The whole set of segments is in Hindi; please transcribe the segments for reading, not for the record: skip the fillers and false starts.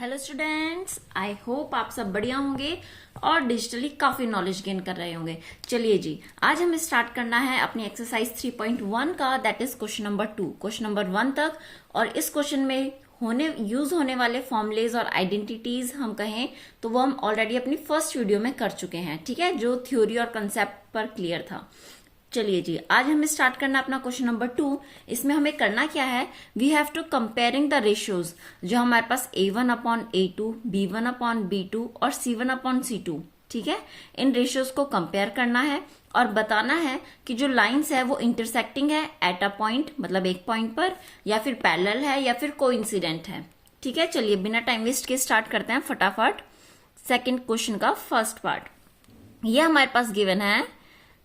हेलो स्टूडेंट्स, आई होप आप सब बढ़िया होंगे और डिजिटली काफी नॉलेज गेन कर रहे होंगे। चलिए जी, आज हमें स्टार्ट करना है अपनी एक्सरसाइज 3.1 का, that is question number 2, question number 1 तक। और इस क्वेश्चन में यूज होने वाले फॉर्मुलेज और आइडेंटिटीज हम कहें तो वो हम ऑलरेडी अपनी फर्स्ट वीडियो में कर चुके हैं, ठीक है, जो थ्योरी और कंसेप्ट पर क्लियर था। चलिए जी, आज हमें स्टार्ट करना अपना क्वेश्चन नंबर 2। इसमें हमें करना क्या है, we have to comparing the ratios जो हमारे पास a1 upon a2, b1 upon b2 और c1 अपॉन c2, ठीक है। इन रेशियोज को कंपेयर करना है और बताना है कि जो लाइंस है वो इंटरसेक्टिंग है एट अ पॉइंट, मतलब एक पॉइंट पर, या फिर पैरेलल है या फिर कोइंसिडेंट है, ठीक है। चलिए बिना टाइम वेस्ट के स्टार्ट करते हैं फटाफट। सेकेंड क्वेश्चन का फर्स्ट पार्ट ये हमारे पास गिवन है,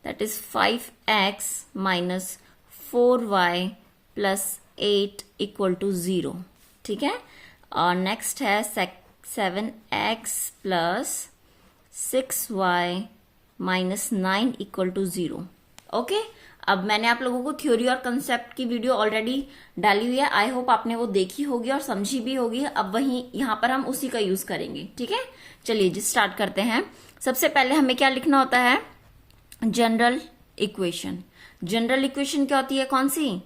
that is 5x minus 4y plus 8 equal to 0, ठीक है। और नेक्स्ट है 7x plus 6y minus 9 equal to 0, okay. अब मैंने आप लोगों को थ्योरी और कंसेप्ट की वीडियो ऑलरेडी डाली हुई है, आई होप आपने वो देखी होगी और समझी भी होगी। अब वहीं यहाँ पर हम उसी का यूज करेंगे, ठीक है। चलिए जी स्टार्ट करते हैं। सबसे पहले हमें क्या लिखना होता है, जनरल इक्वेशन। जनरल इक्वेशन क्या होती है, कौन सी,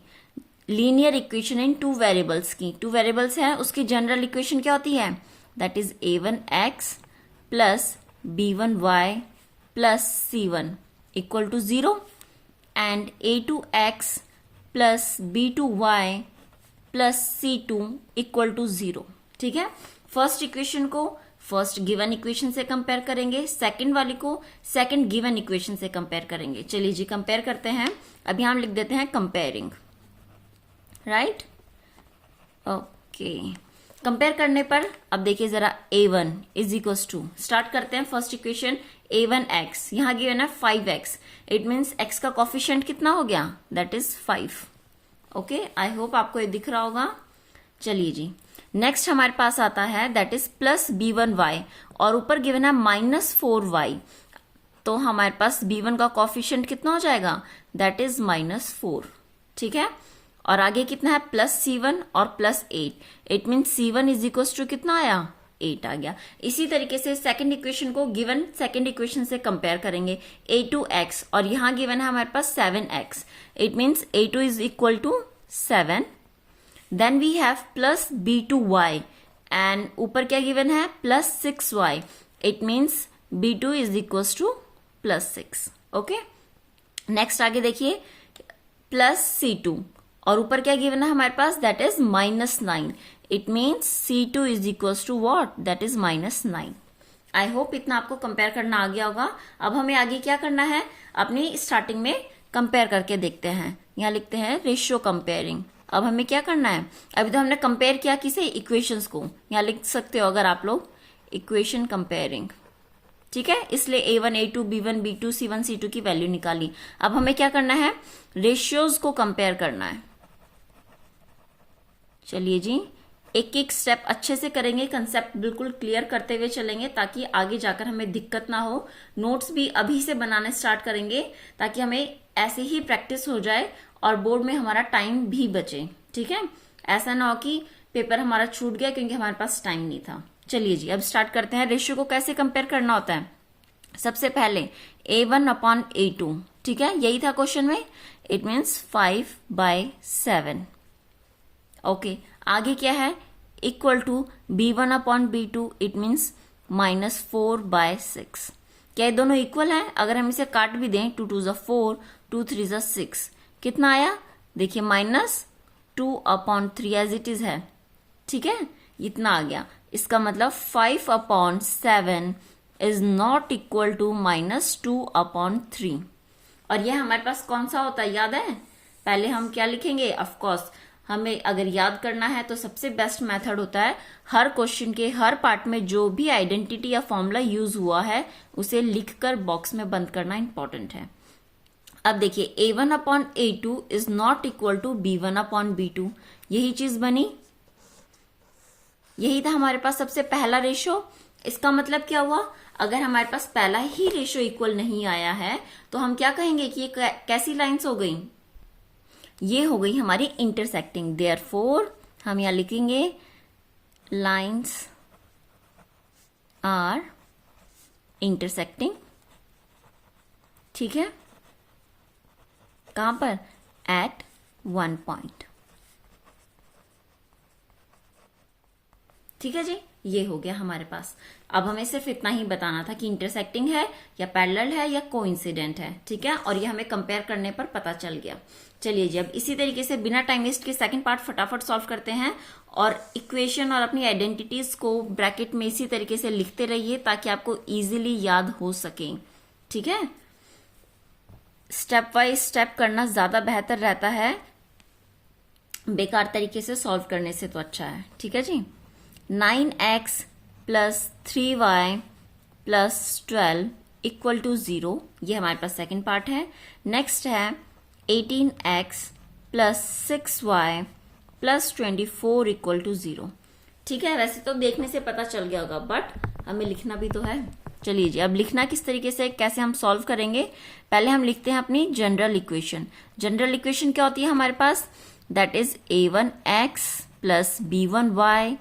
linear equation in two variables की। टू वेरिएबल्स है, उसकी जनरल इक्वेशन क्या होती है, that is a1x plus b1y plus c1 equal to 0 and a2x plus b2y plus c2 equal to 0, ठीक है। फर्स्ट इक्वेशन को फर्स्ट गिवन इक्वेशन से कंपेयर करेंगे, सेकंड वाली को सेकंड गिवन इक्वेशन से कंपेयर करेंगे। चलिए जी कंपेयर करते हैं। अभी हम लिख देते हैं कंपेयरिंग, राइट, ओके। कंपेयर करने पर अब देखिए जरा, a1 is equals to, start करते हैं फर्स्ट इक्वेशन, a1x, यहां गिवन है 5x, इट मीन्स x का कॉफिशिएंट कितना हो गया, that is 5, okay. I hope आपको ये दिख रहा होगा। चलिए जी नेक्स्ट हमारे पास आता है दैट इज प्लस b1y और ऊपर गिवन है माइनस 4y, तो हमारे पास b1 का कॉफिशिएंट कितना हो जाएगा, दैट इज -4, ठीक है। और आगे कितना है, प्लस c1 और plus 8, it mean c1 is equal to कितना आया, 8 आ गया। इसी तरीके से सेकंड इक्वेशन को गिवन सेकंड इक्वेशन से कंपेयर करेंगे, a2x और यहां गिवन है हमारे पास 7x, it means a2 is equal to 7। Then we have plus b2y and ऊपर क्या गिवन है, plus 6y, it means b2 is equal to plus 6, okay. Next आगे देखिए, प्लस c2 और ऊपर क्या गिवन है हमारे पास, that is -9, it means c2 is equal to what, that is -9। I hope इतना आपको कंपेयर करना आ गया होगा। अब हमें आगे क्या करना है, अपनी स्टार्टिंग में कंपेयर करके देखते हैं। यहाँ लिखते हैं रेशियो कंपेयरिंग। अब हमें क्या करना है, अभी तो हमने कंपेयर किया किसे, इक्वेशंस को, यहाँ लिख सकते हो अगर आप लोग, इक्वेशन कंपेयरिंग, ठीक है। इसलिए a1 a2 b1 b2 c1 c2 की वैल्यू निकाली। अब हमें क्या करना है, रेशियोज को कंपेयर करना है। चलिए जी एक एक स्टेप अच्छे से करेंगे, कंसेप्ट बिल्कुल क्लियर करते हुए चलेंगे ताकि आगे जाकर हमें दिक्कत ना हो। नोट्स भी अभी से बनाने स्टार्ट करेंगे ताकि हमें ऐसे ही प्रैक्टिस हो जाए और बोर्ड में हमारा टाइम भी बचे, ठीक है। ऐसा ना हो कि पेपर हमारा छूट गया क्योंकि हमारे पास टाइम नहीं था। चलिए जी अब स्टार्ट करते हैं। रेशियो को कैसे कंपेयर करना होता है, सबसे पहले a1 अपॉन a2, ठीक है, यही था क्वेश्चन में, इट मीन्स 5/7, ओके। आगे क्या है, equal to b1 upon b2, it means -4/6। क्या ये दोनों इक्वल है, अगर हम इसे काट भी दें, 2 2 4 2 3 6, कितना आया, देखिए -2/3 एज इट इज है, ठीक है, इतना आ गया। इसका मतलब 5/7 इज नॉट इक्वल टू -2/3। और यह हमारे पास कौन सा होता है, याद है, पहले हम क्या लिखेंगे, ऑफकोर्स हमें अगर याद करना है तो सबसे बेस्ट मेथड होता है, हर क्वेश्चन के हर पार्ट में जो भी आइडेंटिटी या फॉर्मूला यूज हुआ है उसे लिखकर बॉक्स में बंद करना इंपॉर्टेंट है। अब देखिए a1 upon a2 is not equal to b1 upon b2, यही चीज बनी, यही था हमारे पास सबसे पहला रेशो। इसका मतलब क्या हुआ, अगर हमारे पास पहला ही रेशो इक्वल नहीं आया है तो हम क्या कहेंगे कि ये कैसी लाइंस हो गई, ये हो गई हमारी इंटरसेक्टिंग। देयरफॉर हम यहां लिखेंगे लाइंस आर इंटरसेक्टिंग, ठीक है, कहां पर, एट वन पॉइंट। ठीक है जी, ये हो गया हमारे पास। अब हमें सिर्फ इतना ही बताना था कि इंटरसेक्टिंग है या पैरेलल है या कोइंसिडेंट है, ठीक है, और ये हमें कंपेयर करने पर पता चल गया। चलिए जी, अब इसी तरीके से बिना टाइम वेस्ट के सेकंड पार्ट फटाफट सॉल्व करते हैं, और इक्वेशन और अपनी आइडेंटिटीज को ब्रैकेट में इसी तरीके से लिखते रहिए ताकि आपको इजीली याद हो सके, ठीक है। स्टेप बाय स्टेप करना ज्यादा बेहतर रहता है, बेकार तरीके से सॉल्व करने से तो अच्छा है, ठीक है जी। 9x plus 3y plus 12 equal to 0, ये हमारे पास सेकेंड पार्ट है। नेक्स्ट है 18x plus 6y plus 24 equal to 0, ठीक है। वैसे तो देखने से पता चल गया होगा, बट हमें लिखना भी तो है। चलिए जी, अब लिखना किस तरीके से, कैसे हम सॉल्व करेंगे, पहले हम लिखते हैं अपनी जनरल इक्वेशन। जनरल इक्वेशन क्या होती है हमारे पास, that is a1x plus b1y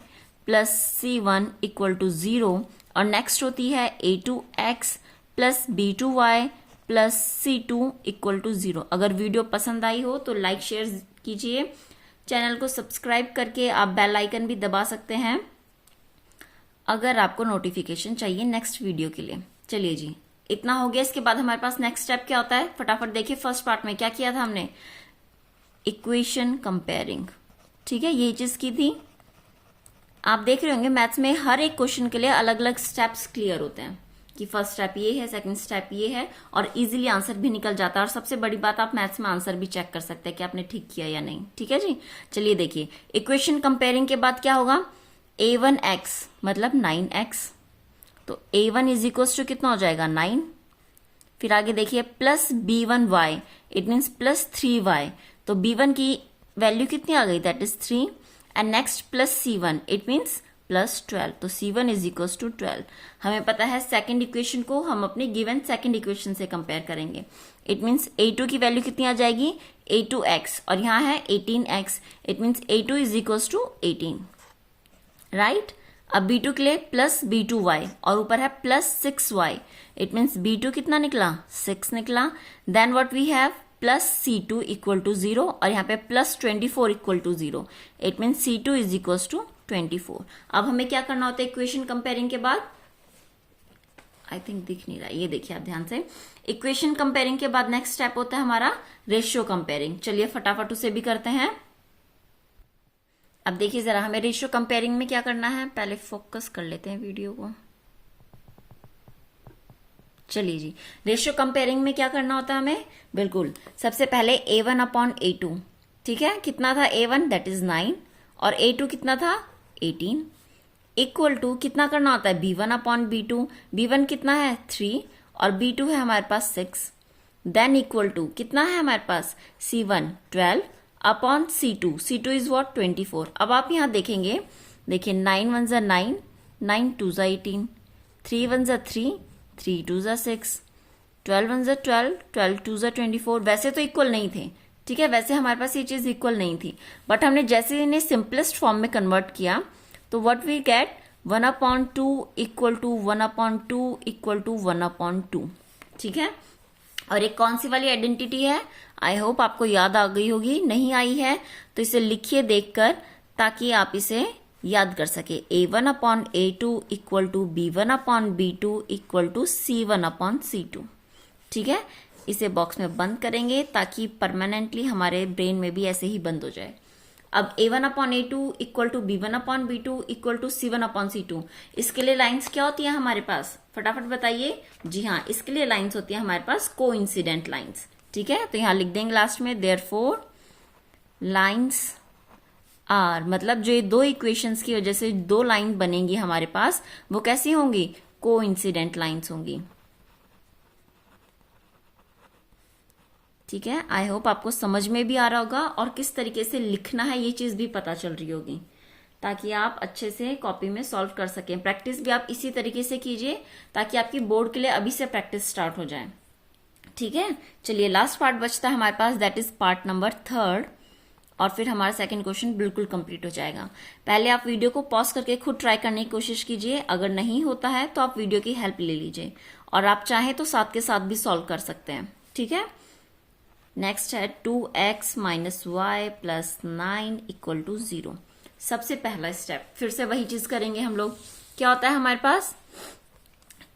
plus c1 equal to 0, और नेक्स्ट होती है a2x plus b2y plus c2 equal to 0। अगर वीडियो पसंद आई हो तो लाइक शेयर कीजिए, चैनल को सब्सक्राइब करके आप बेल आइकन भी दबा सकते हैं अगर आपको नोटिफिकेशन चाहिए नेक्स्ट वीडियो के लिए। चलिए जी, इतना हो गया। इसके बाद हमारे पास नेक्स्ट स्टेप क्या होता है, फटाफट देखिए। फर्स्ट पार्ट में क्या किया था हमने, इक्वेशन कंपेयरिंग, ठीक है, ये चीज की थी। आप देख रहे होंगे मैथ्स में हर एक क्वेश्चन के लिए अलग अलग स्टेप्स क्लियर होते हैं कि फर्स्ट स्टेप ये है, सेकंड स्टेप ये है, और इजीली आंसर भी निकल जाता है। और सबसे बड़ी बात, आप मैथ्स में आंसर भी चेक कर सकते हैं कि आपने ठीक किया या नहीं, ठीक है जी। चलिए देखिए, इक्वेशन कंपेयरिंग के बाद क्या होगा, a1x मतलब 9x, तो a1 इज इक्वल टू कितना हो जाएगा 9। फिर आगे देखिए plus b1y, it means plus 3y, तो b1 की वैल्यू कितनी आ गई, that is 3, and next plus c1, it means plus 12, तो c1 इज इक्वल टू 12। हमें पता है सेकंड इक्वेशन को हम अपने गिवन सेकंड इक्वेशन से कंपेयर करेंगे, इट मीन्स a2 की वैल्यू कितनी आ जाएगी, a2x, और यहाँ है 18x, it means a2 is equal to 18, right. अब b2 के लिए प्लस b2y, और ऊपर है plus 6y, it means b2 कितना निकला, 6 निकला। Then what we have, plus c2 equal to 0, और यहाँ पे plus 24 equal to 0, it means c2 is equal to 24। अब हमें क्या करना होता है इक्वेशन कंपेयरिंग के बाद, आई थिंक दिख नहीं रहा, ये देखिए आप ध्यान से। इक्वेशन कंपेयरिंग के बाद नेक्स्ट स्टेप होता है हमारा रेशियो कंपेयरिंग। चलिए फटाफट उसे भी करते हैं। अब देखिए जरा, हमें रेशियो कंपेयरिंग में क्या करना है, पहले फोकस कर लेते हैं वीडियो को। चलिए जी, रेशियो कंपेयरिंग में क्या करना होता है हमें, बिल्कुल सबसे पहले a1 अपॉन a2, ठीक है, कितना था a1 दैट इज 9, और a2 कितना था 18, इक्वल टू कितना करना होता है b1 अपॉन b2, b1 कितना है 3, और b2 है हमारे पास 6, देन इक्वल टू कितना है हमारे पास c1 12 upon c2, c2 is what 24। अब आप यहां देखेंगे, देखिए 9 1 जा 9, 9 2 जा 18, 3 1 जा 3, 3 2 जा 6, 12 1 जा 12, 12 2 जा 24। वैसे तो इक्वल नहीं थे, ठीक है, वैसे हमारे पास ये चीज इक्वल नहीं थी, बट हमने जैसे इन्हें सिंपलेस्ट फॉर्म में कन्वर्ट किया तो what we get 1/2 equal to 1/2 equal to 1/2, ठीक है। और एक कौन सी वाली आइडेंटिटी है, आई होप आपको याद आ गई होगी, नहीं आई है तो इसे लिखिए देखकर ताकि आप इसे याद कर सके। a1 upon a2 equal to b1 upon b2 equal to c1 upon c2, ठीक है। इसे बॉक्स में बंद करेंगे ताकि परमानेंटली हमारे ब्रेन में भी ऐसे ही बंद हो जाए। अब a1 upon a2 equal to b1 upon b2 equal to c1 upon c2, इसके लिए लाइंस क्या होती है हमारे पास, फटाफट बताइए। जी हाँ, इसके लिए लाइंस होती है हमारे पास कोइंसिडेंट लाइंस, ठीक है। तो यहां लिख देंगे लास्ट में देयरफॉर लाइंस आर, मतलब जो ये दो इक्वेशंस की वजह से दो लाइन बनेंगी हमारे पास, वो कैसी होंगी, कोइंसिडेंट लाइंस होंगी, ठीक है। आई होप आपको समझ में भी आ रहा होगा और किस तरीके से लिखना है ये चीज भी पता चल रही होगी, ताकि आप अच्छे से कॉपी में सॉल्व कर सकें। प्रैक्टिस भी आप इसी तरीके से कीजिए ताकि आपकी बोर्ड के लिए अभी से प्रैक्टिस स्टार्ट हो जाए, ठीक है। चलिए लास्ट पार्ट बचता है हमारे पास, दैट इज पार्ट नंबर 3, और फिर हमारा सेकंड क्वेश्चन बिल्कुल कंप्लीट हो जाएगा। पहले आप वीडियो को पॉज करके खुद ट्राई करने की कोशिश कीजिए, अगर नहीं होता है तो आप वीडियो की हेल्प ले लीजिए, और आप चाहें तो साथ के साथ भी सॉल्व कर सकते हैं, ठीक है। नेक्स्ट है 2x minus y plus 9 equal to 0। सबसे पहला स्टेप फिर से वही चीज करेंगे हम लोग। क्या होता है हमारे पास,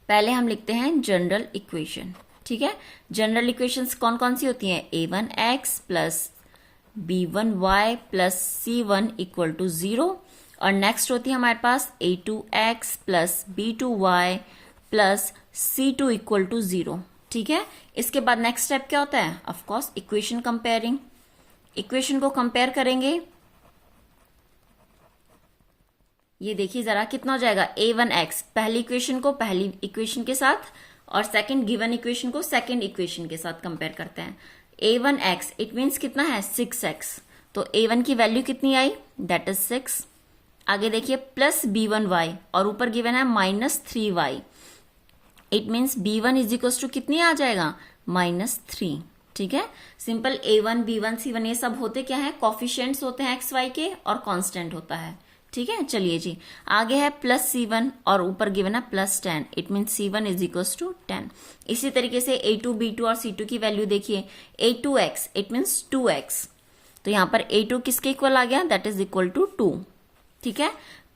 पहले हम लिखते हैं जनरल इक्वेशन, ठीक है। जनरल इक्वेशंस कौन कौन सी होती हैं, a1x plus b1y plus c1 equal to 0, और नेक्स्ट होती है हमारे पास a2x plus b2y plus c2 equal to 0, ठीक है। इसके बाद नेक्स्ट स्टेप क्या होता है, of course equation comparing. Equation को कंपेयर करेंगे, ये देखिए जरा कितना हो जाएगा, a1x पहली इक्वेशन को पहली इक्वेशन के साथ और सेकंड गिवन इक्वेशन को सेकंड इक्वेशन के साथ कंपेयर करते हैं। a1x इट मीन्स कितना है 6x, तो a1 की वैल्यू कितनी आई, दैट इज 6। आगे देखिए प्लस b1y और ऊपर गिवन है minus 3y, it means b1 is equal to कितनी आ जाएगा, -3, ठीक है। सिंपल a1 b1 c1 ये सब होते क्या है, कॉफिशिएंट्स होते हैं x y के और कांस्टेंट होता है, ठीक है। चलिए जी आगे है प्लस c1 और ऊपर गिवन है plus 10, it mean c1 is equal to 10। इसी तरीके से a2 b2 और c2 की वैल्यू देखिए, a2x इट मीन्स 2x, तो यहां पर a2 किसके इक्वल आ गया, दैट इज इक्वल टू 2, ठीक है।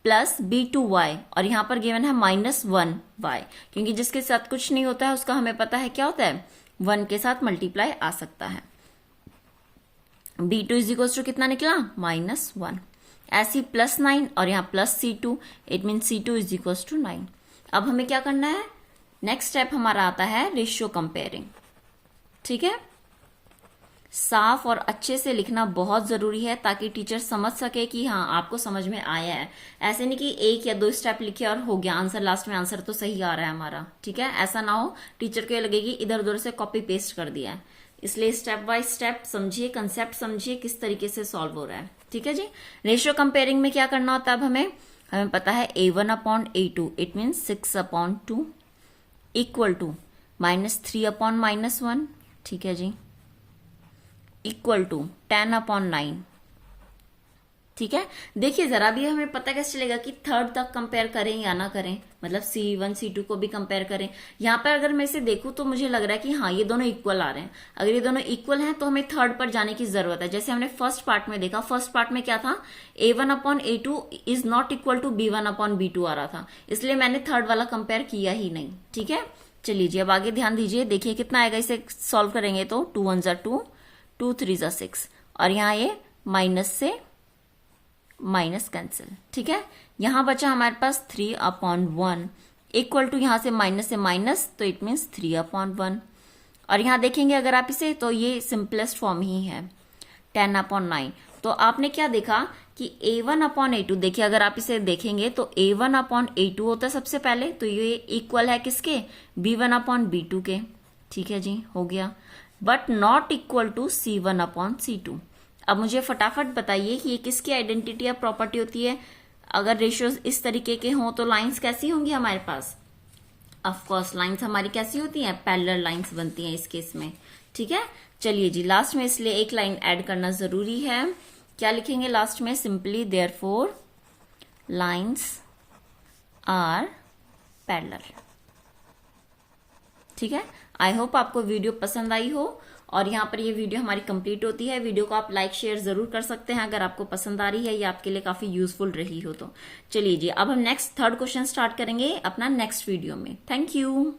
प्लस b2y और यहां पर गिवन है -1y, क्योंकि जिसके साथ कुछ नहीं होता है उसका हमें पता है क्या होता है, 1 के साथ मल्टीप्लाई आ सकता है। b2 इज इक्वल टू कितना निकला, -1। ऐसी प्लस 9 और यहाँ plus c2, it mean c2 is equal to 9। अब हमें क्या करना है, नेक्स्ट स्टेप हमारा आता है रेशियो कंपेयरिंग, ठीक है। साफ और अच्छे से लिखना बहुत जरूरी है ताकि टीचर समझ सके कि हाँ आपको समझ में आया है। ऐसे नहीं कि 1 या 2 स्टेप लिखे और हो गया आंसर, लास्ट में आंसर तो सही आ रहा है हमारा, ठीक है। ऐसा ना हो टीचर को ये लगे कि इधर उधर से कॉपी पेस्ट कर दिया है, इसलिए स्टेप बाय स्टेप समझिए, कंसेप्ट समझिए किस तरीके से सॉल्व हो रहा है, ठीक है जी। रेशियो कंपेयरिंग में क्या करना होता है, अब हमें पता है a1 upon a2 it mean 6 upon 2 equal to -3 upon -1, ठीक है जी, इक्वल टू 10 अपॉन 9, ठीक है। देखिए जरा भी हमें पता कैसे चलेगा कि थर्ड तक कंपेयर करें या ना करें, मतलब C1 C2 को भी कंपेयर करें। यहाँ पर अगर मैं इसे देखूं तो मुझे लग रहा है कि हाँ ये दोनों इक्वल आ रहे हैं। अगर ये दोनों इक्वल हैं तो हमें थर्ड पर जाने की जरूरत है। जैसे हमने फर्स्ट पार्ट में देखा, फर्स्ट पार्ट में क्या था, a1 upon a2 is not equal to b1 upon b2 आ रहा था, इसलिए मैंने थर्ड वाला कंपेयर किया ही नहीं, ठीक है। चलिए जी अब आगे ध्यान दीजिए, देखिए कितना आएगा, इसे सॉल्व करेंगे तो 2 1 ज़ा 2, 2 3 ज़ा 6, और यहाँ ये माइनस से माइनस कैंसिल, ठीक है। यहां बचा हमारे पास 3 अपॉन 1 इक्वल टू यहां से माइनस, तो इट मीन्स 3 अपॉन 1, और यहां देखेंगे अगर आप इसे तो ये सिंपलेस्ट फॉर्म ही है 10 अपॉन 9। तो आपने क्या देखा कि a1 अपॉन a2, देखिए अगर आप इसे देखेंगे तो a1 अपॉन a2 होता है सबसे पहले, तो ये इक्वल है किसके, b1 अपॉन b2 के, ठीक है जी, हो गया, but not equal to c1 upon c2। अब मुझे फटाफट बताइए कि ये किसकी आइडेंटिटी या प्रॉपर्टी होती है। अगर रेशियोज इस तरीके के हों तो लाइंस कैसी होंगी हमारे पास, ऑफ कोर्स लाइंस हमारी कैसी होती हैं, पैरेलल लाइंस बनती हैं इस केस में, ठीक है। चलिए जी लास्ट में इसलिए एक लाइन ऐड करना जरूरी है, क्या लिखेंगे लास्ट में, simply therefore lines are parallel, ठीक है। आई होप आपको वीडियो पसंद आई हो, और यहाँ पर ये वीडियो हमारी कंप्लीट होती है। वीडियो को आप लाइक शेयर जरूर कर सकते हैं अगर आपको पसंद आ रही है, या आपके लिए काफी यूजफुल रही हो तो। चलिए जी अब हम नेक्स्ट थर्ड क्वेश्चन स्टार्ट करेंगे अपना नेक्स्ट वीडियो में। Thank you.